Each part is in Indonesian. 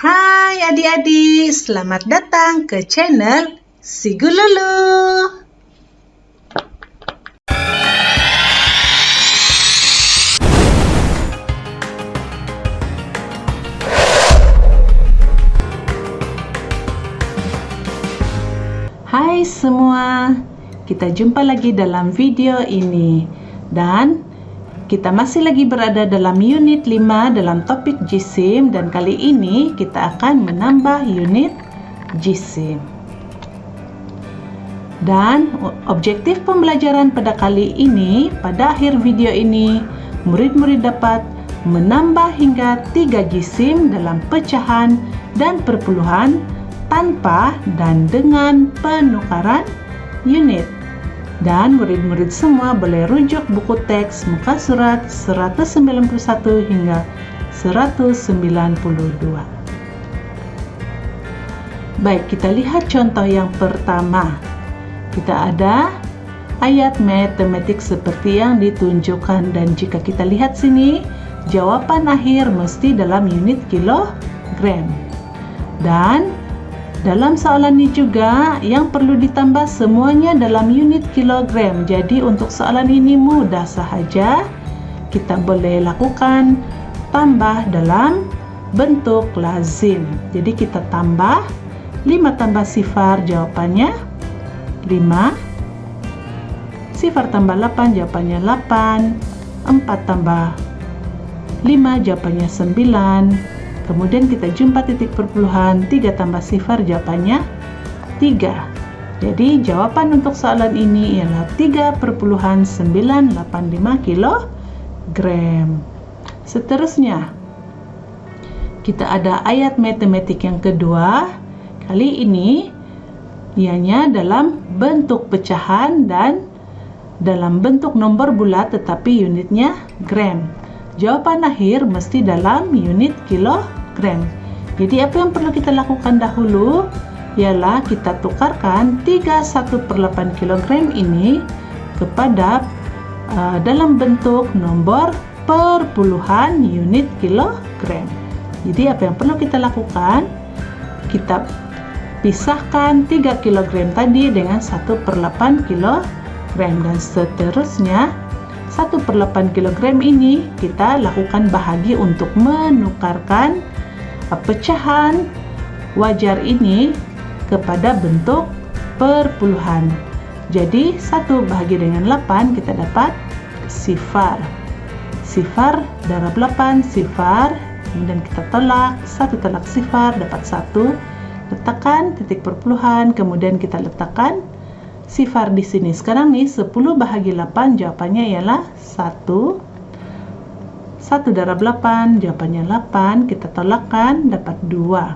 Hai adik-adik, selamat datang ke channel Si Gululu. Hai semua, kita jumpa lagi dalam video ini. Dan kita masih lagi berada dalam unit 5 dalam topik jisim, dan kali ini kita akan menambah unit jisim. Dan objektif pembelajaran pada kali ini, pada akhir video ini, murid-murid dapat menambah hingga 3 jisim dalam pecahan dan perpuluhan tanpa dan dengan penukaran unit. Dan murid-murid semua boleh rujuk buku teks muka surat 191 hingga 192. Baik, kita lihat contoh yang pertama. Kita ada ayat matematik seperti yang ditunjukkan, dan jika kita lihat sini, jawaban akhir mesti dalam unit kilogram. Dan dalam soalan ini juga yang perlu ditambah semuanya dalam unit kilogram. Jadi untuk soalan ini mudah sahaja. Kita boleh lakukan tambah dalam bentuk lazim. Jadi kita tambah 5 tambah sifar, jawabannya 5. Sifar tambah 8, jawabannya 8. 4 tambah 5, jawabannya 9. Kemudian kita jumpa titik perpuluhan, 3 tambah sifar, jawabannya 3. Jadi jawaban untuk soalan ini ialah 3,985 kilogram. Seterusnya, kita ada ayat matematik yang kedua. Kali ini ianya dalam bentuk pecahan dan dalam bentuk nomor bulat tetapi unitnya gram. Jawaban akhir mesti dalam unit kilogram. Jadi apa yang perlu kita lakukan dahulu ialah kita tukarkan 31/8 kilogram ini kepada dalam bentuk nomor perpuluhan unit kilogram. Jadi apa yang perlu kita lakukan? Kita pisahkan 3 kilogram tadi dengan 1/8 kilogram, dan seterusnya 1/8 kilogram ini kita lakukan bahagi untuk menukarkan pecahan wajar ini kepada bentuk perpuluhan. Jadi 1 bahagi dengan 8 kita dapat sifar. Sifar darab 8 sifar, kemudian kita tolak 1 tolak sifar dapat 1. Letakkan titik perpuluhan, kemudian kita letakkan sifar di sini. Sekarang nih 10 bahagi 8 jawabannya ialah 1. 1 darab 8 jawabannya 8. Kita tolakkan dapat 2.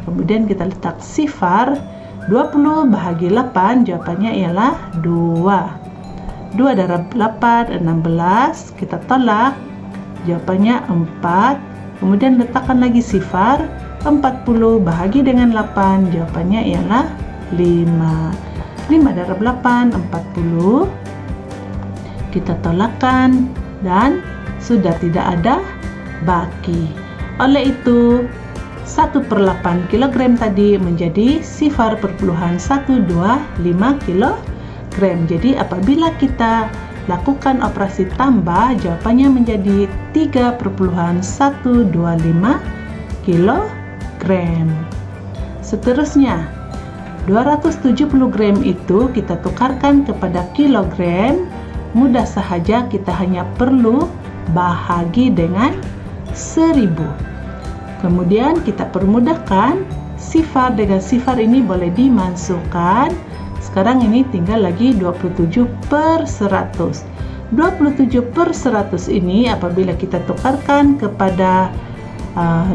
Kemudian kita letak sifar 20 bahagi 8 jawabannya ialah 2. 2 darab 8 16. Kita tolak jawabannya 4. Kemudian letakkan lagi sifar 40 bahagi dengan 8 jawabannya ialah 5. 5 darab 8 40. Kita tolakkan dan sudah tidak ada baki. Oleh itu 1/8 kilogram tadi menjadi sifar perpuluhan 125 kilogram. Jadi apabila kita lakukan operasi tambah, jawabannya menjadi 3,125 kilogram. Seterusnya 270 gram itu kita tukarkan kepada kilogram. Mudah sahaja, kita hanya perlu bahagi dengan 1000. Kemudian kita permudahkan, sifar dengan sifar ini boleh dimasukkan. Sekarang ini tinggal lagi 27/100. 27/100 ini apabila kita tukarkan kepada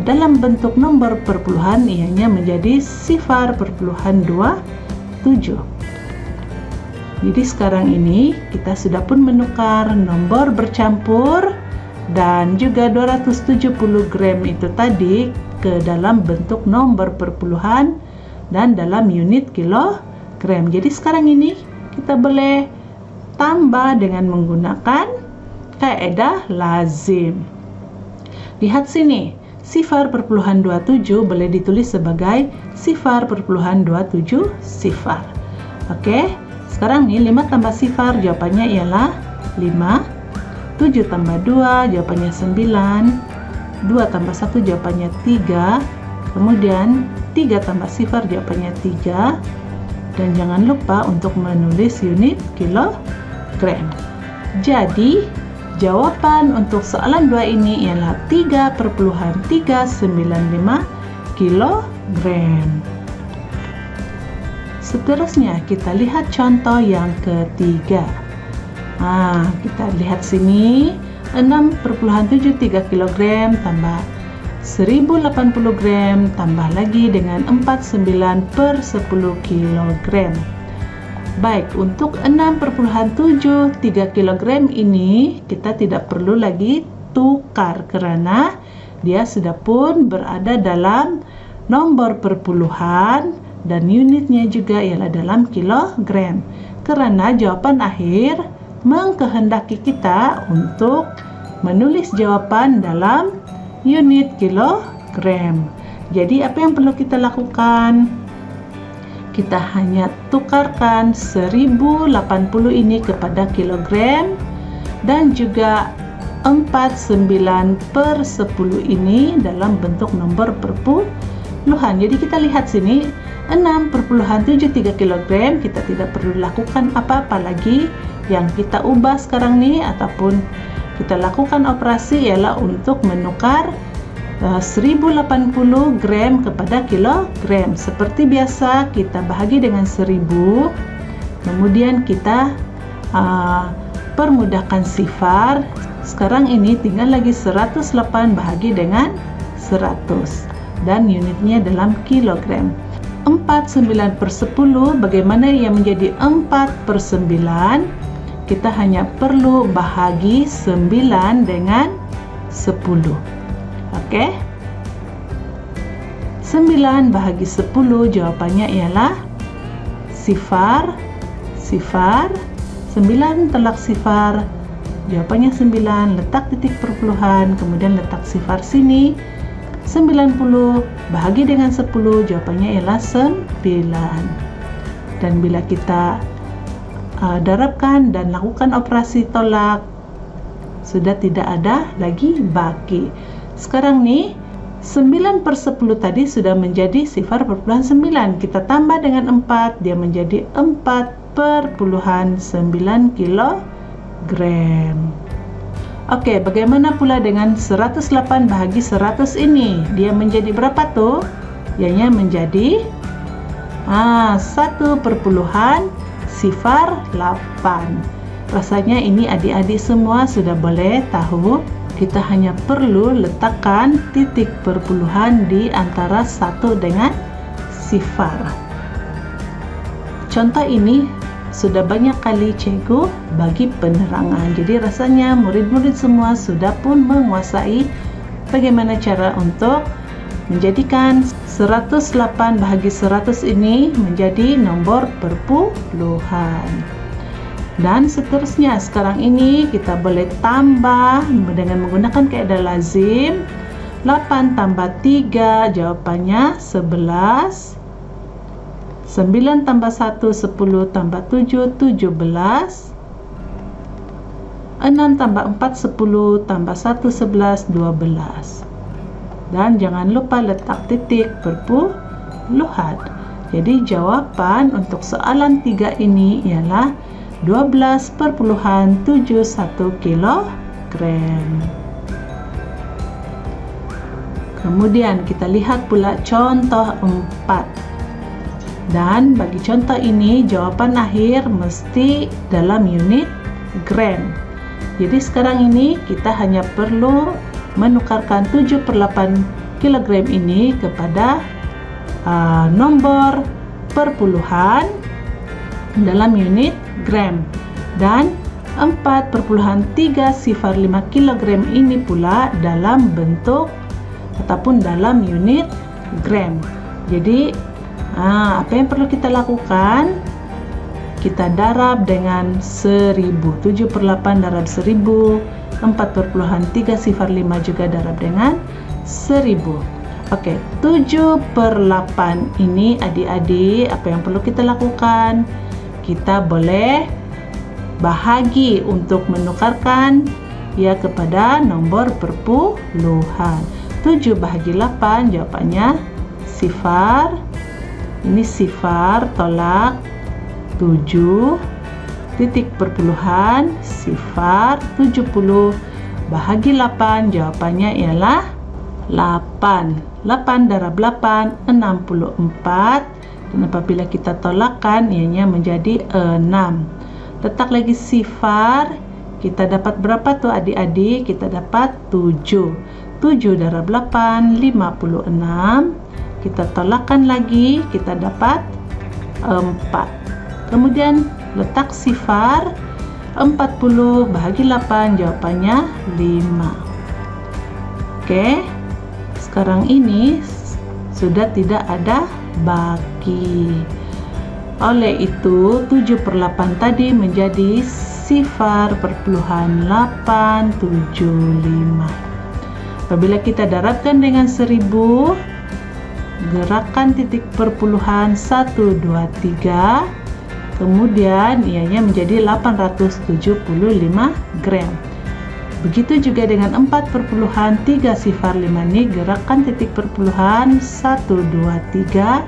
dalam bentuk nomor perpuluhan, ianya menjadi sifar perpuluhan 27. Jadi sekarang ini kita sudah pun menukar nomor bercampur dan juga 270 gram itu tadi ke dalam bentuk nomor perpuluhan dan dalam unit kilogram. Jadi sekarang ini kita boleh tambah dengan menggunakan kaidah lazim. Lihat sini, sifar perpuluhan 27 boleh ditulis sebagai sifar perpuluhan 27 sifar. Oke, sekarang nih 5 tambah sifar jawabannya ialah 5. 7 tambah 2 jawabannya 9. 2 tambah 1 jawabannya 3. Kemudian 3 tambah sifar jawabannya 3. Dan jangan lupa untuk menulis unit kilogram. Jadi jawaban untuk soalan 2 ini ialah 3,395 kilogram. Seterusnya kita lihat contoh yang ketiga. Kita lihat sini 6,73 kg tambah 1080 gram tambah lagi dengan 49/10 kg. Baik, untuk 6,73 kg ini kita tidak perlu lagi tukar karena dia sudah pun berada dalam nomor perpuluhan dan unitnya juga ialah dalam kilogram. Karena jawaban akhir mengkehendaki kita untuk menulis jawaban dalam unit kilogram. Jadi apa yang perlu kita lakukan? Kita hanya tukarkan 1080 ini kepada kilogram dan juga 49/10 ini dalam bentuk nomor perpuluhan. Jadi kita lihat sini 6,73 kg kita tidak perlu lakukan apa-apa lagi. Yang kita ubah sekarang nih ataupun kita lakukan operasi ialah untuk menukar 1080 gram kepada kilogram. Seperti biasa kita bahagi dengan 1000, kemudian kita permudahkan sifar. Sekarang ini tinggal lagi 108 bahagi dengan 100 dan unitnya dalam kilogram. 49/10 bagaimana yang menjadi 4/9? Kita hanya perlu bahagi 9 dengan 10. Oke, 9 bahagi 10 jawabannya ialah sifar. 9 telak sifar jawabannya 9, letak titik perpuluhan kemudian letak sifar sini. 90 bahagi dengan 10 jawabannya ialah 9. Dan bila kita darabkan dan lakukan operasi tolak, sudah tidak ada lagi baki. Sekarang nih 9/10 tadi sudah menjadi sifar perpuluhan 9. Kita tambah dengan 4, dia menjadi 4,9 kilogram. Oke, bagaimana pula dengan 108 bahagi 100 ini? Dia menjadi berapa tuh? Ianya menjadi 1,08. Rasanya ini adik-adik semua sudah boleh tahu. Kita hanya perlu letakkan titik perpuluhan di antara 1 dengan sifar. Contoh ini sudah banyak kali cikgu bagi penerangan. Jadi rasanya murid-murid semua sudah pun menguasai bagaimana cara untuk menjadikan 108 bahagi 100 ini menjadi nomor perpuluhan. Dan seterusnya, sekarang ini kita boleh tambah dengan menggunakan kaidah lazim. 8 tambah 3 jawabannya 11. 9 tambah 1 10 tambah 7 17. 6 tambah 4 10 tambah 1 11 12. Dan jangan lupa letak titik perpuluhan. Jadi jawaban untuk soalan 3 ini ialah 12,71 kilogram. Kemudian kita lihat pula contoh 4. Dan bagi contoh ini jawaban akhir mesti dalam unit gram. Jadi sekarang ini kita hanya perlu menukarkan 7/8 kg ini kepada nomor perpuluhan dalam unit gram, dan 4,305 kg ini pula dalam bentuk ataupun dalam unit gram. Jadi apa yang perlu kita lakukan? Kita darab dengan 1000. 7/8 darab 1000. 4,305 juga darab dengan 1000. Oke, 7/8 ini adik-adik, apa yang perlu kita lakukan? Kita boleh bahagi untuk menukarkan ya kepada nomor perpuluhan. 7 bahagi 8, jawabannya sifar. Ini sifar tolak 7, titik perpuluhan sifar 70 bahagi 8, jawabannya ialah 8. 8 darab 8 64, dan apabila kita tolakkan ianya menjadi 6. Letak lagi sifar, kita dapat berapa tuh adik-adik? Kita dapat 7. 7 darab 8 56, kita tolakkan lagi, kita dapat 4. Kemudian letak sifar 40 bahagi 8, jawabannya 5. Oke, sekarang ini sudah tidak ada bagi. Oleh itu 7/8 tadi menjadi sifar perpuluhan 875. Apabila kita darabkan dengan 1000, gerakan titik perpuluhan 1 2 3, kemudian ianya menjadi 875 gram. Begitu juga dengan 4/3 sifar 5 ini, gerakan titik perpuluhan 1 2 3,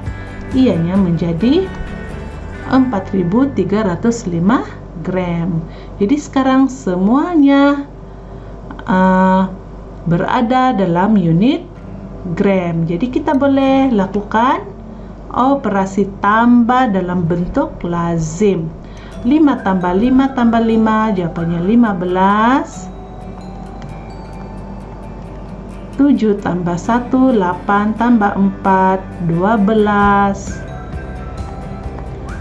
ianya menjadi 4305 gram. Jadi sekarang semuanya berada dalam unit gram. Jadi kita boleh lakukan operasi tambah dalam bentuk lazim. 5 tambah 5 tambah 5, jawabannya 15. 7 tambah 1 8 tambah 4 12.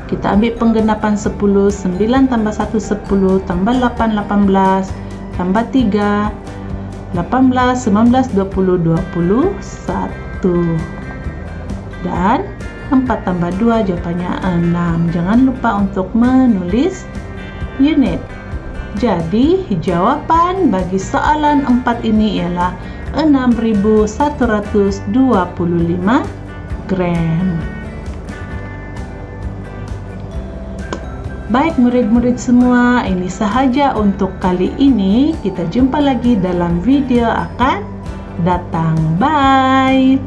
Kita ambil penggenapan 10. 9 tambah 1 10, tambah 8 18, tambah 3 18, 19 20 21, dan 4 tambah 2, jawabannya 6. Jangan lupa untuk menulis unit. Jadi jawaban bagi soalan 4 ini ialah 6125 gram. Baik murid-murid semua, ini sahaja untuk kali ini. Kita jumpa lagi dalam video akan datang. Bye.